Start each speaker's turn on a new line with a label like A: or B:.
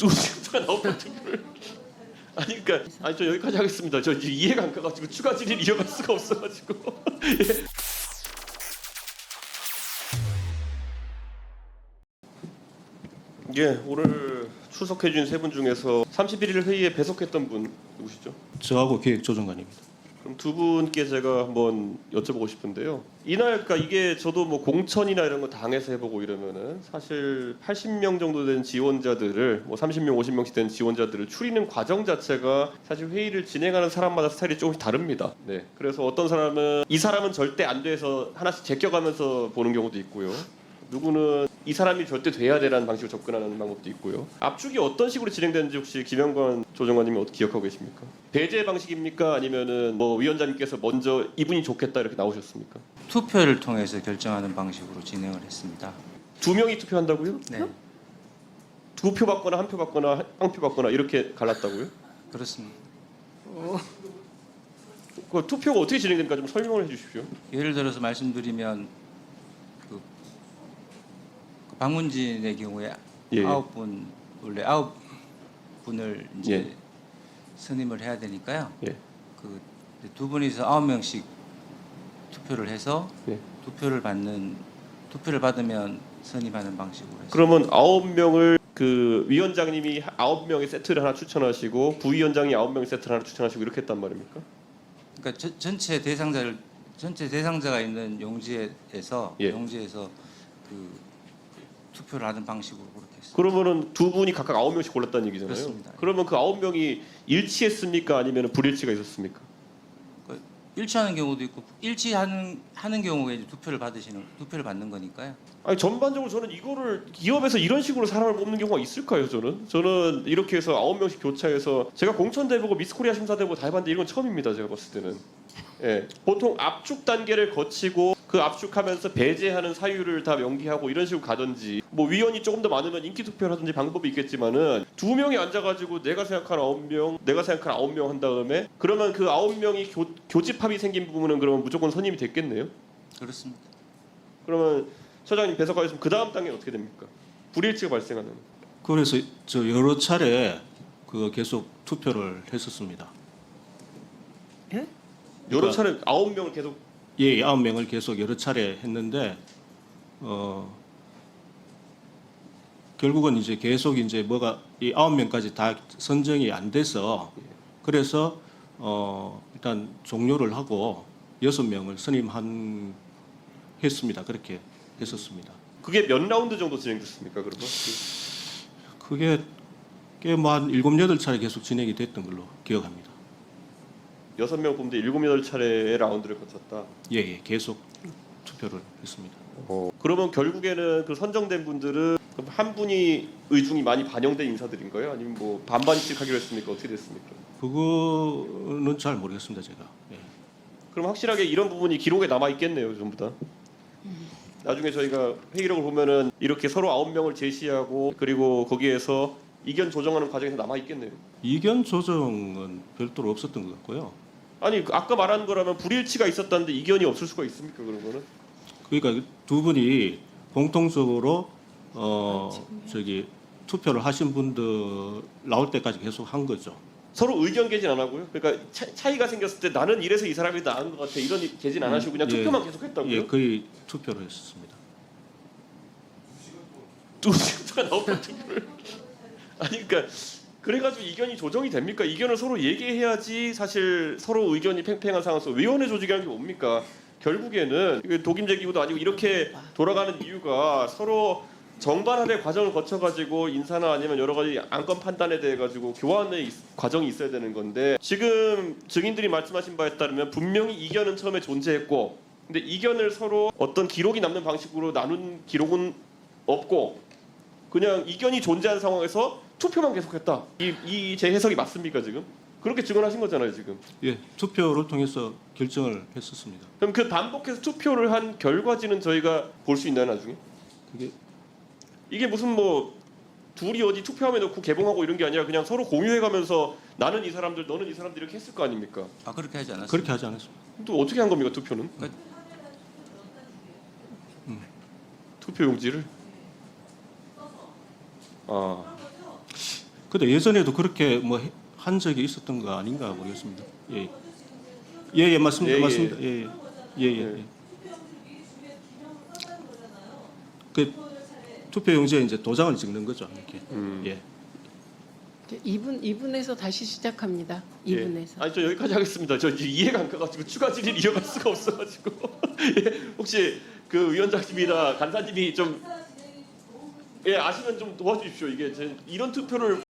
A: 두 시간가 나오면 투표를 아니 그러니까 아니 저 여기까지 하겠습니다. 저 이제 이해가 안 가가지고 추가 질의를 이어갈 수가 없어가지고 예. 예, 오늘 출석해준 세 분 중에서 31일 회의에 배석했던 분 누구시죠?
B: 저하고 기획조정관입니다.
A: 그럼 두 분께 제가 한번 여쭤보고 싶은데요. 이날 그러니까 이게 저도 뭐 공천이나 이런 거 당해서 해보고 이러면은 사실 80명 정도 된 지원자들을 뭐 30명, 50명씩 된 지원자들을 추리는 과정 자체가 사실 회의를 진행하는 사람마다 스타일이 조금씩 다릅니다. 네, 그래서 어떤 사람은 이 사람은 절대 안 돼서 하나씩 제껴가면서 보는 경우도 있고요. 누구는 이 사람이 절대 돼야 되라는 방식으로 접근하는 방법도 있고요. 압축이 어떤 식으로 진행되는지 혹시 김영관 조정관님이 어떻게 기억하고 계십니까? 배제 방식입니까? 아니면은 뭐 위원장님께서 먼저 이분이 좋겠다 이렇게 나오셨습니까?
C: 투표를 통해서 결정하는 방식으로 진행을 했습니다.
A: 두 명이 투표한다고요?
C: 네,
A: 두 표 받거나 한 표 받거나 한 표 받거나 이렇게 갈랐다고요?
C: 그렇습니다.
A: 그 투표가 어떻게 진행되는가 좀 설명을 해주십시오.
C: 예를 들어서 말씀드리면 그 박문진의 경우에
A: 예.
C: 9분 원래 9분을 이제
A: 예.
C: 선임을 해야 되니까요.
A: 예.
C: 그 두 분이서 9명씩 투표를 해서
A: 예.
C: 투표를 받으면 선임하는 방식으로 했습니다.
A: 그러면 9명을 그 위원장님이 9명의 세트를 하나 추천하시고 부위원장이 9명의 세트를 하나 추천하시고 이렇게 했단 말입니까?
C: 그러니까 전체 대상자가 있는 용지에서
A: 예.
C: 그 투표를 하는 방식으로 그렇게 했습니다.
A: 그러면은 두 분이 각각 9명씩 골랐다는 얘기잖아요.
C: 그렇습니다.
A: 그러면 그 9명이 일치했습니까? 아니면 불일치가 있었습니까?
C: 그 일치하는 경우도 있고 일치하는 경우에 이제 투표를 받는 거니까요.
A: 아니 전반적으로 저는 이거를 기업에서 이런 식으로 사람을 뽑는 경우가 있을까요? 저는 이렇게 해서 9명씩 교차해서 제가 공천도 해보고 미스코리아 심사도 해보고 다 해봤는데 이건 처음입니다. 제가 봤을 때는. 예, 보통 압축 단계를 거치고 그 압축하면서 배제하는 사유를 다 명기하고 이런 식으로 가든지 뭐 위원이 조금 더 많으면 인기 투표를 하든지 방법이 있겠지만은 두 명이 앉아가지고 내가 생각하는 9명 한 다음에 그러면 그 9명이 교집합이 생긴 부분은 그러면 무조건 선임이 됐겠네요.
C: 그렇습니다.
A: 그러면 처장님 배석하셨으면 그 다음 단계는 어떻게 됩니까? 불일치가 발생하는.
B: 그래서 저 여러 차례 그 계속 투표를 했었습니다.
A: 여러 차례 9명을 계속.
B: 예, 9명을 계속 여러 차례 했는데 결국은 이제 계속 이제 뭐가 이 9명까지 다 선정이 안 돼서 그래서 일단 종료를 하고 6명을 했습니다. 그렇게 했었습니다.
A: 그게 몇 라운드 정도 진행됐습니까? 그러면
B: 그게 꽤 뭐 한 7, 8차례 계속 진행이 됐던 걸로 기억합니다.
A: 6명 뽑는데 7, 8차례의 라운드를 거쳤다.
B: 예, 예, 계속 투표를 했습니다.
A: 그러면 결국에는 그 선정된 분들은 그럼 한 분이 의중이 많이 반영된 인사들인가요? 아니면 뭐 반반씩 하기로 했습니까? 어떻게 됐습니까?
B: 그거는 잘 모르겠습니다, 제가. 예.
A: 그럼 확실하게 이런 부분이 기록에 남아 있겠네요, 전부 다. 나중에 저희가 회의록을 보면은 이렇게 서로 9명을 제시하고 그리고 거기에서 의견 조정하는 과정에서 남아 있겠네요.
B: 이견 조정은 별도로 없었던 것 같고요.
A: 아니 아까 말한 거라면 불일치가 있었다는데 이견이 없을 수가 있습니까? 그런 거는?
B: 그러니까 두 분이 공통적으로 투표를 하신 분들 나올 때까지 계속 한 거죠.
A: 서로 의견 개진 안 하고요. 그러니까 차이가 생겼을 때 나는 이래서 이 사람이 나은 것 같아 이런 개진 안 하시고 그냥
B: 예.
A: 투표만 계속 했다고요?
B: 예, 거의 투표를 했었습니다.
A: 2시간 나오면 투표를 아니 그러니까 그래가지고 이견이 조정이 됩니까? 이견을 서로 얘기해야지 사실 서로 의견이 팽팽한 상황에서 위원회 조직이라는 게 뭡니까? 결국에는 이게 독임제기구도 아니고 이렇게 돌아가는 이유가 서로 정반합의 과정을 거쳐가지고 인사나 아니면 여러 가지 안건 판단에 대해 가지고 교환의 과정이 있어야 되는 건데 지금 증인들이 말씀하신 바에 따르면 분명히 이견은 처음에 존재했고 근데 이견을 서로 어떤 기록이 남는 방식으로 나눈 기록은 없고 그냥 이견이 존재한 상황에서 투표만 계속했다. 이 제 해석이 맞습니까 지금? 그렇게 증언하신 거잖아요 지금.
B: 예, 투표를 통해서 결정을 했었습니다.
A: 그럼 그 반복해서 투표를 한 결과지는 저희가 볼 수 있나요 나중에?
B: 그게
A: 이게 무슨 뭐 둘이 어디 투표함에 넣고 개봉하고 이런 게 아니라 그냥 서로 공유해가면서 나는 이 사람들 너는 이 사람들 이렇게 했을 거 아닙니까?
C: 아 그렇게 하지 않았습니다.
B: 그렇게 하지 않았습니다.
A: 또 어떻게 한 겁니까 투표는? 투표 용지를? 아
B: 근데 예전에도 그렇게 뭐 한 적이 있었던 거 아닌가 모르겠습니다. 예, 예, 예 맞습니다.
A: 예, 예.
B: 맞습니다. 예, 예, 예, 예.
A: 예.
B: 그 투표용지에 이제 도장을 찍는 거죠. 이렇게. 예.
D: 2분에서 다시 시작합니다. 2분에서.
A: 예. 아니 저 여기까지 하겠습니다. 저 이제 이해가 안 가가지고 추가 질의 이어갈 수가 없어가지고 예. 혹시 그 위원장님이나 간사님이 좀 아시면 좀 도와주십시오. 이게 이런 투표를